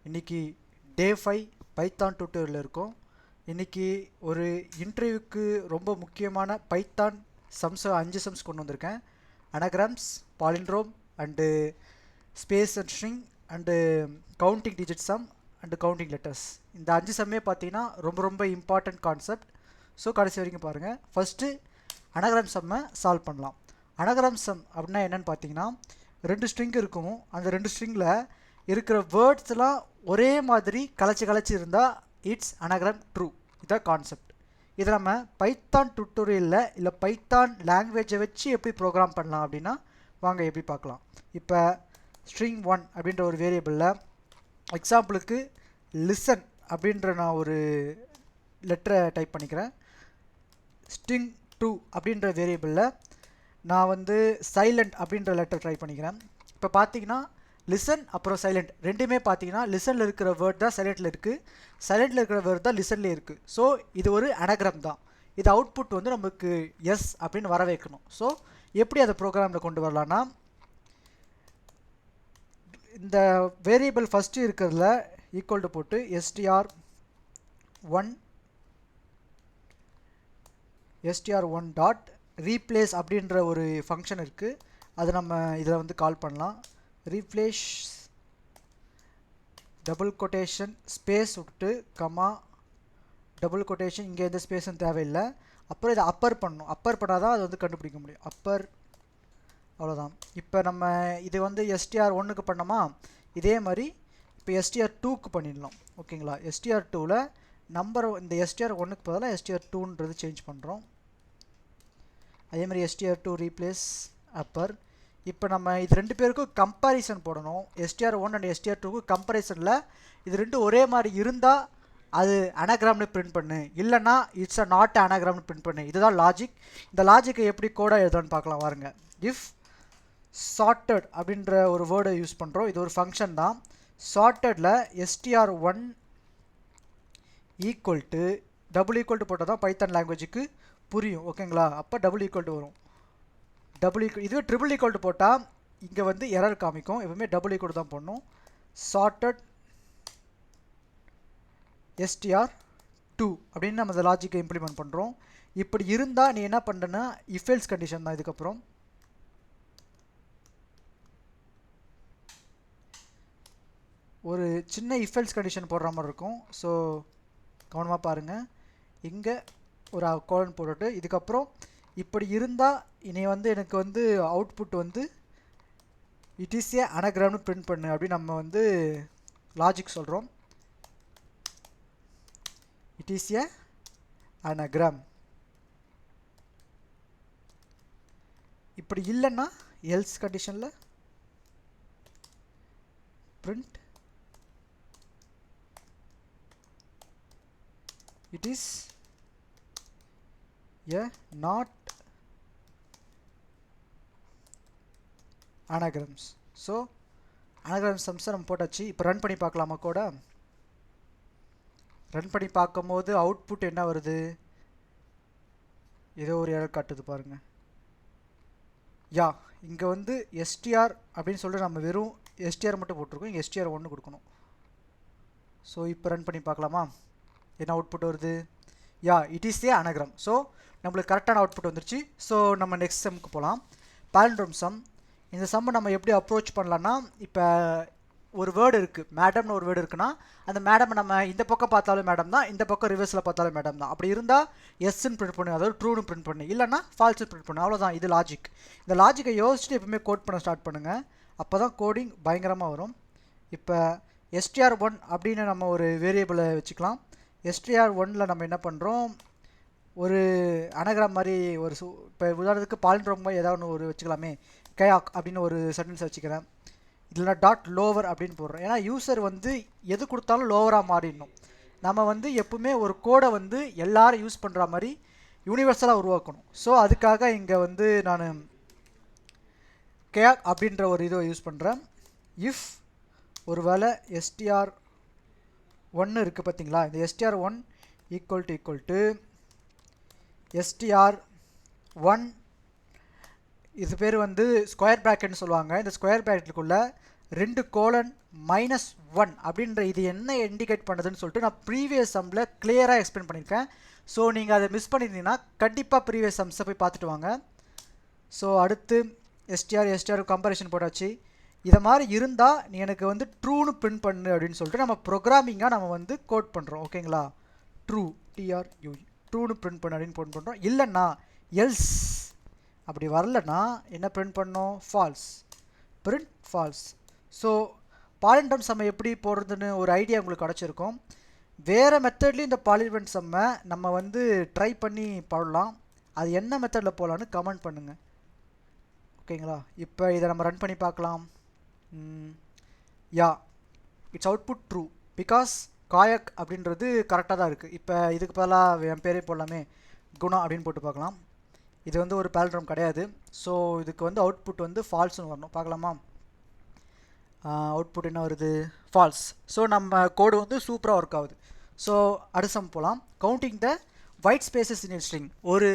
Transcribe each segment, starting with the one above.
இன்றைக்கி டே 5 Python tutorial இருக்கும். இன்றைக்கி ஒரு இன்டர்வியூக்கு ரொம்ப முக்கியமான பைத்தான் சம்ஸ் 5 சம்ஸ் கொண்டு வந்திருக்கேன். Anagrams, palindrome and space and string and counting digit sum and counting letters. இந்த 5 சம்மே பார்த்தீங்கன்னா ரொம்ப இம்பார்ட்டன்ட் கான்செப்ட். ஸோ கடைசி வரைக்கும் பாருங்கள். ஃபஸ்ட்டு அனகிராம் சம்மை சால்வ் பண்ணலாம். அனகிராம் சம் அப்படின்னா என்னென்னு பார்த்தீங்கன்னா, 2 ஸ்ட்ரிங் இருக்கும். அந்த 2 ஸ்ட்ரிங்கில் இருக்கிற வேர்ட்ஸ்லாம் ஒரே மாதிரி கலைச்சி இருந்தால் இட்ஸ் அனகிராம் ட்ரூ. இதுதான் கான்செப்ட். இதை நம்ம பைத்தான் டியூட்டோரியலில் இல்லை பைத்தான் லாங்குவேஜை வச்சு எப்படி ப்ரோக்ராம் பண்ணலாம் அப்படின்னா வாங்க எப்படி பார்க்கலாம். இப்போ ஸ்ட்ரிங் 1 அப்படின்ற ஒரு வேரியபிளில் எக்ஸாம்பிளுக்கு லிசன் அப்படின்ற நான் ஒரு லெட்டரை டைப் பண்ணிக்கிறேன். ஸ்ட்ரிங் 2 அப்படின்ற வேரியபிளில் நான் வந்து சைலண்ட் அப்படின்ற லெட்டர் ட்ரை பண்ணிக்கிறேன். இப்போ பார்த்தீங்கன்னா லிசன் அப்புறம் சைலண்ட் ரெண்டுமே பார்த்தீங்கன்னா லிசனில் இருக்கிற வேர்ட் தான் சைலண்டில் இருக்குது, சைலண்டில் இருக்கிற வேர்ட் தான் லிசன்லேயே இருக்குது. ஸோ இது ஒரு அனகிராம் தான். இது அவுட்புட் வந்து நமக்கு எஸ் அப்படின்னு வர வைக்கணும். ஸோ எப்படி அதை ப்ரோக்ராமில் கொண்டு வரலான்னா, இந்த வேரியபிள் ஃபஸ்ட்டு இருக்கிறதுல ஈக்குவல் டு போட்டு str1 டாட் ரீப்ளேஸ் அப்படின்ற ஒரு ஃபங்க்ஷன் இருக்குது. அது நம்ம இதில் வந்து கால் பண்ணலாம். ரீப்ளேஸ் டபுள் கொட்டேஷன் ஸ்பேஸ் விட்டு கமா டபுள் கொட்டேஷன், இங்கே எந்த ஸ்பேஸும் தேவையில்லை. அப்புறம் இதை அப்பர் பண்ணணும். அப்பர் பண்ணால் தான் அது வந்து கண்டுபிடிக்க முடியும். அப்பர், அவ்வளோதான். இப்போ நம்ம இது வந்து str1க்கு பண்ணோமா, இதே மாதிரி இப்போ str2க்கு பண்ணிடலாம். ஓகேங்களா. str2வில் நம்பர் இந்த str1க்கு பதிலாக str2ன்றது சேஞ்ச் பண்ணுறோம். அதே மாதிரி str2 ரீப்ளேஸ் அப்பர். இப்போ நம்ம இது 2 பேருக்கும் கம்பேரிசன் போடணும். str1 அண்ட் str2க்கு கம்பேரிசனில் இது 2 ஒரே மாதிரி இருந்தால் அது அனகிராம்னு பிரிண்ட் பண்ணு, இல்லைன்னா இட்ஸ் அ நாட் அனகிராம்னு பிரிண்ட் பண்ணு. இதுதான் லாஜிக். இந்த லாஜிக்கை எப்படி கோடாக எழுதுன்னு பார்க்கலாம் வாருங்க. இஃப் சார்ட்டட் அப்படின்ற ஒரு வேர்டை யூஸ் பண்ணுறோம். இது ஒரு ஃபங்க்ஷன் தான். சார்ட்டடில் str1 equal to double equal to போட்டால் தான் பைத்தான் லாங்குவேஜுக்கு புரியும். ஓகேங்களா. அப்போ டபுள் ஈக்குவல் டு வரும். இதுவே ட்ரிபிள் ஈக்குவல் டு போட்டால் இங்கே வந்து எரர் காமிக்கும். எப்பவுமே டபுள் ஈக்குவல் தான் போடணும். சார்ட்டட் str2 அப்படின்னு நம்ம இந்த லாஜிக்கை இம்ப்ளிமெண்ட் பண்ணுறோம். இப்படி இருந்தால் நீ என்ன பண்ணுறேன்னா இஃப் எல்ஸ் கண்டிஷன் தான். இதுக்கப்புறம் ஒரு சின்ன இஃப் எல்ஸ் கண்டிஷன் போடுற மாதிரி இருக்கும். ஸோ கவனமாக பாருங்கள். இங்கே ஒரு கோலன் போட்டுட்டு இதுக்கப்புறம் இப்படி இருந்தால் இனி வந்து எனக்கு வந்து அவுட்புட் வந்து இட் இஸ் ஏ அனகிராம்னு பிரிண்ட் பண்ணு அப்படின்னு நம்ம வந்து லாஜிக் சொல்கிறோம். It is a anagram. இப்படி இல்லைன்னா எல்ஸ் கண்டிஷனில் print it is a not anagrams. So anagram சம்ஸை நம்ம போட்டாச்சு. இப்போ ரன் பண்ணி பார்க்கலாமா கூட. ரன் பண்ணி பார்க்கும்போது அவுட்புட் என்ன வருது, ஏதோ ஒரு எரர் காட்டுது பாருங்கள். யா, இங்கே வந்து str அப்படின்னு சொல்லிட்டு நம்ம வெறும் str மட்டும் போட்டிருக்கோம். இங்கே str1 கொடுக்கணும். ஸோ இப்போ ரன் பண்ணி பார்க்கலாமா, என்ன அவுட்புட் வருது. Yeah, it is a anagram. So நம்மளுக்கு கரெக்டான அவுட்புட் வந்துருச்சு. ஸோ நம்ம நெக்ஸ்ட் சம்முக்கு போகலாம். Palindrome sum. இந்த சம்மை நம்ம எப்படி அப்ரோச் பண்ணலான்னா, இப்போ ஒரு வேர்டு இருக்குது, மேடம்னு ஒரு வேர்டு இருக்குன்னா அந்த மேடம் நம்ம இந்த பக்கம் பார்த்தாலும் மேடம் தான், இந்த பக்கம் ரிவர்ஸில் பார்த்தாலும் மேடம் தான். அப்படி இருந்தால் எஸ்ன்னு பிரிண்ட் பண்ணு, அதாவது ட்ரூன்னு பிரிண்ட் பண்ணு, இல்லைனா ஃபால்ஸ்ன்னு பிரிண்ட் பண்ணு. அவ்வளோதான். இது லாஜிக். இந்த லாஜிக்கை யோசிச்சுட்டு எப்பவுமே கோட் பண்ண ஸ்டார்ட் பண்ணுங்கள். அப்போ தான் கோடிங் பயங்கரமாக வரும். இப்போ str1 அப்படின்னு நம்ம ஒரு வேரியபிளை வச்சுக்கலாம். str1ல் நம்ம என்ன பண்ணுறோம், ஒரு அனகிராம் மாதிரி ஒரு இப்போ உதாரணத்துக்கு பாலிண்ட்ரோம் மாதிரி ஏதாவது ஒரு வச்சுக்கலாமே. கயாக் அப்படின்னு ஒரு சென்டென்ஸ் வச்சுக்கிறேன். இதில் டாட் லோவர் அப்படின்னு போடுறோம். ஏன்னா யூசர் வந்து எது கொடுத்தாலும் லோவராக மாறிடணும். நம்ம வந்து எப்பவுமே ஒரு கோடை வந்து எல்லாரும் யூஸ் பண்ணுற மாதிரி யூனிவர்சலாக உருவாக்கணும். ஸோ அதுக்காக இங்கே வந்து நான் கயாக் அப்படின்ற ஒரு இதை யூஸ் பண்ணுறேன். இஃப் ஒரு வேளை str1 இருக்குது பார்த்தீங்களா, இந்த str1 ஈக்குவல் டு str1, இது பேர் வந்து ஸ்கொயர் ப்ராக்கெட்னு சொல்லுவாங்க. இந்த ஸ்கொயர் ப்ராக்கெட்டுக்குள்ளே 2 கோலன் -1 அப்படின்ற இது என்ன இண்டிகேட் பண்ணுதுன்னு சொல்லிட்டு நான் ப்ரீவியஸ் சம்மில் கிளியராக எக்ஸ்பிளைன் பண்ணியிருக்கேன். ஸோ நீங்கள் அதை மிஸ் பண்ணியிருந்தீங்கன்னா கண்டிப்பாக ப்ரீவியஸ் சம்ஸை போய் பார்த்துட்டு வாங்க. ஸோ அடுத்து எஸ்டிஆர் கம்பேரிஷன் போட்டாச்சு. இதை மாதிரி இருந்தால் நீ எனக்கு வந்து ட்ரூன்னு பிரிண்ட் பண்ணு அப்படின்னு சொல்லிட்டு நம்ம ப்ரோக்ராமிங்காக நம்ம வந்து கோட் பண்ணுறோம். ஓகேங்களா, ட்ரூ TRU ட்ரூன்னு பிரிண்ட் பண்ணு அப்படின்னு பிரிண்ட் பண்ணுறோம். இல்லைன்னா எல்ஸ் அப்படி வரலன்னா என்ன பிரிண்ட் பண்ணோம், ஃபால்ஸ், பிரிண்ட் ஃபால்ஸ். ஸோ பாலிண்ட்ரம் சம்மை எப்படி போடுறதுன்னு ஒரு ஐடியா உங்களுக்கு கிடச்சிருக்கும். வேறு மெத்தட்லேயும் இந்த பாலிண்ட்ரம் சம்மை நம்ம வந்து ட்ரை பண்ணி போடலாம். அது என்ன மெத்தடில் போகலான்னு கமெண்ட் பண்ணுங்கள். ஓகேங்களா, இப்போ இதை நம்ம ரன் பண்ணி பார்க்கலாம். யா, இட்ஸ் அவுட்புட் ட்ரூ பிகாஸ் காயக் அப்படின்றது கரெக்டாக தான் இருக்குது. இப்போ இதுக்கு பதிலாக என் பேரே போடலாமே, குணா அப்படின்னு போட்டு பார்க்கலாம். இது வந்து ஒரு பாலிண்ட்ரம் கிடையாது. ஸோ இதுக்கு வந்து அவுட்புட் வந்து ஃபால்ஸ்னு வரணும். பார்க்கலாமா, அவுட்புட் என்ன வருது, ஃபால்ஸ். ஸோ நம்ம கோடு வந்து சூப்பராக ஒர்க் ஆகுது. ஸோ அடுத்த சம் போகலாம். கவுண்டிங் த ஒயிட் ஸ்பேசஸ் இன் ஸ்ட்ரிங். ஒரு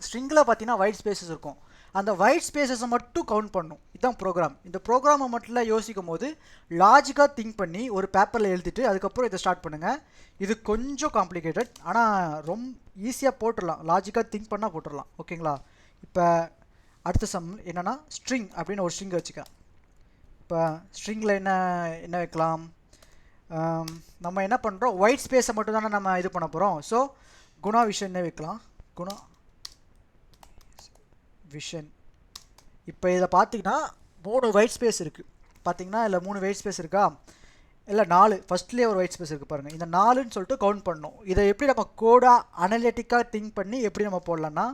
ஸ்ட்ரிங்கில் பார்த்தீங்கன்னா ஒயிட் ஸ்பேசஸ் இருக்கும். அந்த ஒயிட் ஸ்பேசஸை மட்டும் கவுண்ட் பண்ணணும். இதுதான் ப்ரோக்ராம். இந்த ப்ரோக்ராமை மட்டும் யோசிக்கும் போது லாஜிக்காக திங்க் பண்ணி ஒரு பேப்பரில் எழுதிட்டு அதுக்கப்புறம் இதை ஸ்டார்ட் பண்ணுங்கள். இது கொஞ்சம் காம்ப்ளிகேட்டட், ஆனால் ரொம்ப ஈஸியாக போட்டுடலாம். லாஜிக்காக திங்க் பண்ணால் போட்டுடலாம். ஓகேங்களா, இப்போ அடுத்த சம் என்னென்னா ஸ்ட்ரிங் அப்படின்னு ஒரு ஸ்ட்ரிங்கை வச்சுக்கலாம். இப்போ ஸ்ட்ரிங்கில் என்ன வைக்கலாம், நம்ம என்ன பண்ணுறோம், ஒயிட் ஸ்பேஸை மட்டும் தானே நம்ம இது பண்ண போகிறோம். ஸோ குணா விஷன் வைக்கலாம், குணா விஷன். இப்போ இதை பார்த்தீங்கன்னா 3 ஒயிட் ஸ்பேஸ் இருக்குது. பார்த்தீங்கன்னா இல்லை 3 ஒயிட் ஸ்பேஸ் இருக்கா, இல்லை 4, ஃபஸ்ட்லேயே ஒரு ஒயிட் ஸ்பேஸ் இருக்குது பாருங்கள். இந்த 4ன்னு சொல்லிட்டு கவுண்ட் பண்ணணும். இதை எப்படி நம்ம கோடாக அனலிட்டிக்காக திங்க் பண்ணி எப்படி நம்ம போடலான்னா,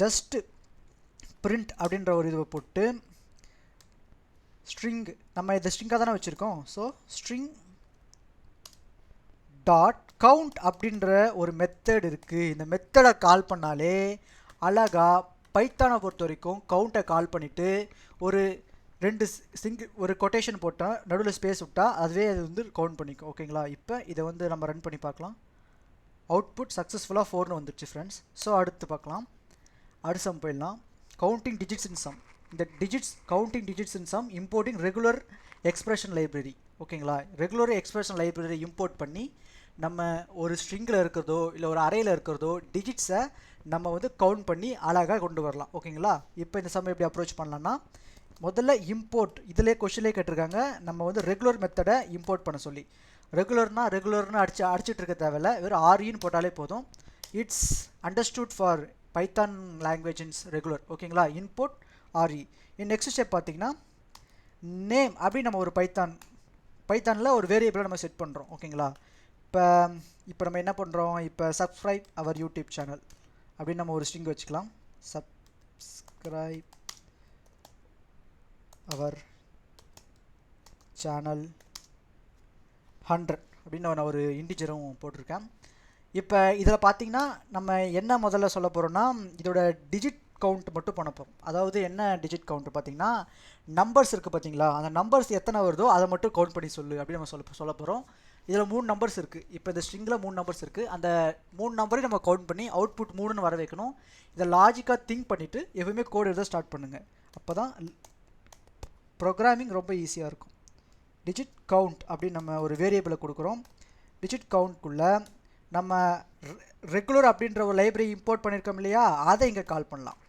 ஜஸ்ட்டு பிரிண்ட் அப்படின்ற ஒரு இதுவை போட்டு ஸ்ட்ரிங், நம்ம இதை ஸ்ட்ரிங்காக தானே வச்சுருக்கோம். ஸோ ஸ்ட்ரிங் டாட் கவுண்ட் அப்படின்ற ஒரு மெத்தட் இருக்குது. இந்த மெத்தடை கால் பண்ணாலே அழகாக பைத்தானை பொறுத்த வரைக்கும் கவுண்ட்டை கால் பண்ணிவிட்டு ஒரு 2 ஒரு கொட்டேஷன் போட்டால் நடுவில் ஸ்பேஸ் விட்டால் அதுவே அது வந்து கவுண்ட் பண்ணிக்கும். ஓகேங்களா, இப்போ இதை வந்து நம்ம ரன் பண்ணி பார்க்கலாம். அவுட்புட் சக்ஸஸ்ஃபுல்லாக 4ன்னு வந்துடுச்சு ஃப்ரெண்ட்ஸ். ஸோ அடுத்து பார்க்கலாம், அடுத்த சம் போயிடலாம். Counting digits in sum. இந்த digits, counting digits in sum, importing regular expression library. ஓகேங்களா, ரெகுலர் எக்ஸ்பிரஷன் லைப்ரரி இம்போர்ட் பண்ணி நம்ம ஒரு ஸ்ட்ரிங்கில் இருக்கிறதோ இல்லை ஒரு அரேயில் இருக்கிறதோ டிஜிட்ஸை நம்ம வந்து கவுண்ட் பண்ணி அழகாக கொண்டு வரலாம். ஓகேங்களா, இப்போ இந்த சம் எப்படி அப்ரோச் பண்ணலான்னா, முதல்ல இம்போர்ட், இதிலே கொஷின்லேயே கேட்டிருக்காங்க நம்ம வந்து ரெகுலர் மெத்தடை இம்போர்ட் பண்ண சொல்லி. ரெகுலர்னு அடிச்சிட்டு இருக்க தேவையில்ல, வெறும் REன்னு போட்டாலே போதும். It's understood for python language இன்ஸ் ரெகுலர். ஓகேங்களா, இன்புட் RE. நெக்ஸ்ட் ஸ்டெப் பார்த்தீங்கன்னா நேம் அப்படின்னு நம்ம ஒரு பைத்தானில் ஒரு வேரியபிளை நம்ம செட் பண்ணுறோம். ஓகேங்களா, இப்போ நம்ம என்ன பண்ணுறோம், இப்போ சப்ஸ்கிரைப் அவர் யூடியூப் சேனல் அப்படின்னு நம்ம ஒரு ஸ்ட்ரிங் வச்சுக்கலாம். சப்ஸ்கிரைப் அவர் சேனல் 100 அப்படின்னு நான் ஒரு இன்டிஜரும் போட்டிருக்கேன். இப்போ இதில் பார்த்தீங்கன்னா நம்ம என்ன முதல்ல சொல்ல போகிறோம்னா, இதோட டிஜிட் கவுண்ட் மட்டும் பண்ண போகிறோம். அதாவது என்ன டிஜிட் கவுண்ட் பார்த்தீங்கன்னா, நம்பர்ஸ் இருக்குது பார்த்தீங்களா, அந்த நம்பர்ஸ் எத்தனை வருதோ அதை மட்டும் கவுண்ட் பண்ணி சொல்லு அப்படின்னு நம்ம சொல்ல போகிறோம். இதில் 3 நம்பர்ஸ் இருக்குது. இப்போ இந்த ஸ்ட்ரிங்கில் 3 நம்பர்ஸ் இருக்குது. அந்த 3 நம்பரையும் நம்ம கவுண்ட் பண்ணி அவுட்புட் 3ன்னு வர வைக்கணும். இதை லாஜிக்காக திங்க் பண்ணிவிட்டு எப்பவுமே கோட் எழுத ஸ்டார்ட் பண்ணுங்கள். அப்போ தான் ப்ரோக்ராமிங் ரொம்ப ஈஸியாக இருக்கும். டிஜிட் கவுண்ட் அப்படின்னு நம்ம ஒரு வேரியபிளை கொடுக்குறோம். டிஜிட் கவுண்ட்குள்ளே நம்ம ரெகுலர் அப்படின்ற ஒரு லைப்ரரி இம்போர்ட் பண்ணியிருக்கோம் இல்லையா, அதை இங்கே கால் பண்ணலாம்.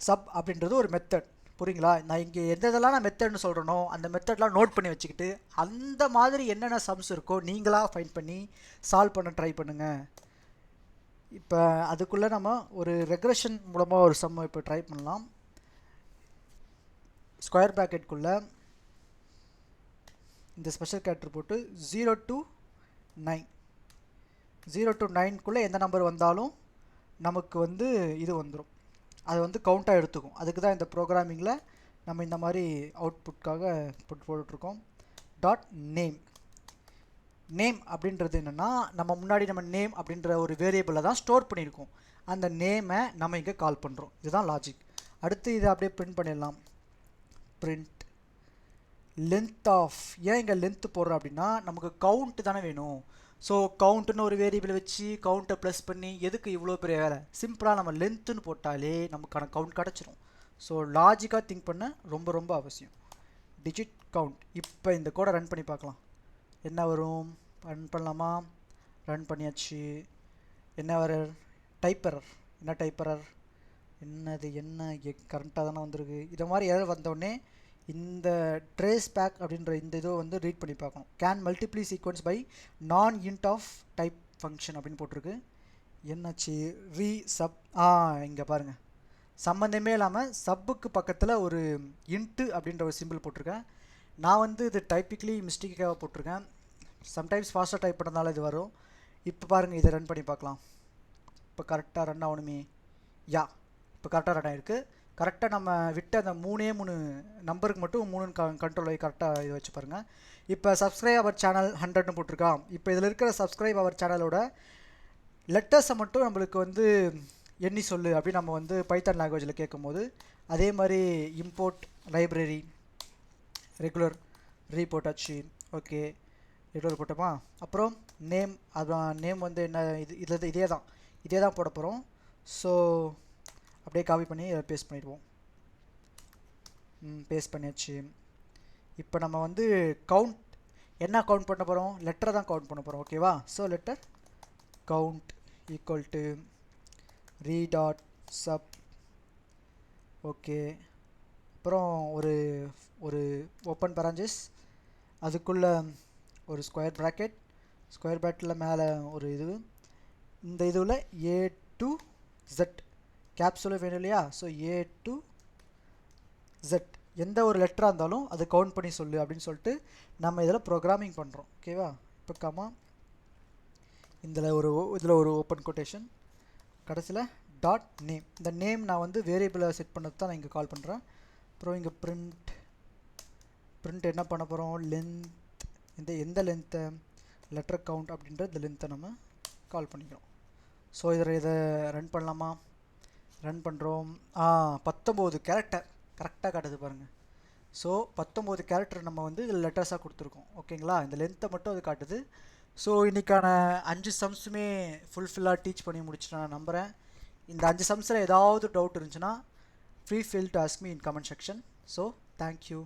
சப் அப்படின்றது ஒரு மெத்தட். புரியுங்களா, நான் இங்கே எதெல்லாம் நான் மெத்தட்னு சொல்கிறேனோ அந்த மெத்தட்லாம் நோட் பண்ணி வச்சுக்கிட்டு அந்த மாதிரி என்னென்ன சம்ஸ் இருக்கோ நீங்களாக ஃபைண்ட் பண்ணி சால்வ் பண்ண ட்ரை பண்ணுங்கள். இப்போ அதுக்குள்ளே நம்ம ஒரு ரெக்ரெஷன் மூலமாக ஒரு சம் இப்போ ட்ரை பண்ணலாம். ஸ்கொயர் ப்ராக்கெட்குள்ளே இந்த ஸ்பெஷல் கேரக்டர் போட்டு 0 to 9, 0 to 9க்குள்ளே எந்த நம்பர் வந்தாலும் நமக்கு வந்து இது வந்துடும், அது வந்து கவுண்ட்டாக எடுத்துக்கும். அதுக்கு தான் இந்த ப்ரோக்ராமிங்கில் நம்ம இந்த மாதிரி அவுட்புட்காக போட்டுட்ருக்கோம். டாட் நேம் அப்படின்றது என்னென்னா, நம்ம முன்னாடி நம்ம நேம் அப்படின்ற ஒரு வேரியபிளை தான் ஸ்டோர் பண்ணியிருக்கோம். அந்த நேமை நம்ம இங்கே கால் பண்ணுறோம். இதுதான் லாஜிக். அடுத்து இதை அப்படியே பிரிண்ட் பண்ணிடலாம். Print length off. ஏன் இங்கே லென்த்து போடுறோம் அப்படின்னா, நமக்கு கவுண்ட் தானே வேணும். ஸோ கவுண்ட்டுன்னு ஒரு வேரியபிள் வச்சு கவுண்ட்டை ப்ளஸ் பண்ணி எதுக்கு இவ்வளோ பெரிய வேலை, சிம்பிளாக நம்ம லென்த்துன்னு போட்டாலே நமக்கான கவுண்ட் கிடச்சிரும். ஸோ லாஜிக்காக திங்க் பண்ண ரொம்ப ரொம்ப அவசியம். Digit count. இப்போ இந்த கோடை ரன் பண்ணி பார்க்கலாம். என்ன வரும்? ரன் பண்ணலாமா? ரன் பண்ணியாச்சு. என்ன வர? டைப்பரர். என்ன டைப்பரர்? என்னது? என்ன கரண்ட்டாக தானே வந்திருக்கு. இதை மாதிரி எதாவது வந்தோடனே இந்த ட்ரேஸ் பேக் அப்படின்ற இந்த இதை வந்து ரீட் பண்ணி பார்க்கணும். கேன் மல்டிப்ளி சீக்வன்ஸ் பை நான் இன்ட் ஆஃப் டைப் ஃபங்க்ஷன் அப்படின்னு போட்டிருக்கு. என்னாச்சு? ரீ சப். இங்கே பாருங்கள், சம்மந்தமே இல்லாமல் சப்புக்கு பக்கத்தில் ஒரு இன்ட்டு அப்படின்ற ஒரு சிம்பிள் போட்டிருக்கேன். நான் வந்து இது டைப்பிக்கலி மிஸ்டேக்காக போட்டிருக்கேன். சம்டைம்ஸ் ஃபாஸ்ட்டாக டைப் பண்ணதால இது வரும். இப்போ பாருங்கள், இதை ரன் பண்ணி பார்க்கலாம். இப்போ கரெக்டாக ரன் ஆகணுமே. யா, இப்போ கரெக்டாக ரன் ஆகிருக்கு. கரெக்டாக நம்ம விட்டு அந்த 3 நம்பருக்கு மட்டும் 3 கண்ட்ரோல் ஆகி கரெக்டாக இது வச்சு பாருங்கள். இப்போ சப்ஸ்கிரைப் அவர் சேனல் 100ன்னு போட்டிருக்கான். இப்போ இதில் இருக்கிற சப்ஸ்கிரைப் அவர் சேனலோட லெட்டர்ஸை மட்டும் நம்மளுக்கு வந்து எண்ணி சொல்லு அப்படின்னு நம்ம வந்து பைத்தான் லாங்குவேஜில் கேட்கும்போது, அதே மாதிரி இம்போர்ட் லைப்ரரி ரெகுலர் போட்டாச்சு. ஓகே, ரெகுலர் போட்டோமா? அப்புறம் நேம், அதான் நேம் வந்து என்ன, இதே தான் போட போகிறோம். ஸோ அப்படியே காப்பி பண்ணி இதை பேஸ்ட் பண்ணிடுவோம். பேஸ்ட் பண்ணியாச்சு. இப்போ நம்ம வந்து கவுண்ட் என்ன கவுண்ட் பண்ண போகிறோம்? லெட்டரை தான் கவுண்ட் பண்ண போகிறோம். ஓகேவா? So letter count equal to re dot sub. Okay, அப்புறம் ஒரு ஓப்பன் பேரான்ஜஸ், அதுக்குள்ளே ஒரு ஸ்கொயர் ப்ராக்கெட்டில் மேலே ஒரு இது, இந்த இதுவில் A to Z கேப்சூல் வேணும் இல்லையா? ஸோ A to Z எந்த ஒரு லெட்டராக இருந்தாலும் அதை கவுண்ட் பண்ணி சொல்லு அப்படின்னு சொல்லிட்டு நம்ம இதில் ப்ரோக்ராமிங் பண்ணுறோம். ஓகேவா? இப்போ காமா இதில் ஒரு ஓப்பன் கொட்டேஷன், கடைசியில் டாட் நேம். இந்த நேம் நான் வந்து வேரியபிளை செட் பண்ணது தான் நான் இங்கே கால் பண்ணுறேன். அப்புறம் இங்கே பிரிண்ட் என்ன பண்ண போகிறோம்? லென்த், எந்த லென்த்தை? லெட்டர் கவுண்ட் அப்படின்ற இந்த லென்த்தை நம்ம கால் பண்ணிக்கிறோம். ஸோ இதை ரன் பண்ணலாமா? ரன் பண்ணுறோம். 19 கேரக்டர் கரெக்டாக காட்டுது பாருங்கள். ஸோ 19 கேரக்டர் நம்ம வந்து இதில் லெட்டர்ஸாக கொடுத்துருக்கோம். ஓகேங்களா? இந்த லென்த்தை மட்டும் அது காட்டுது. ஸோ இன்றைக்கான 5 சம்ஸுமே ஃபுல்ஃபில்லாக டீச் பண்ணி முடிச்சுட்டு நான் நம்புகிறேன். இந்த 5 சம்ஸில் ஏதாவது டவுட் இருந்துச்சுன்னா free feel to ask me in comment section. So thank you.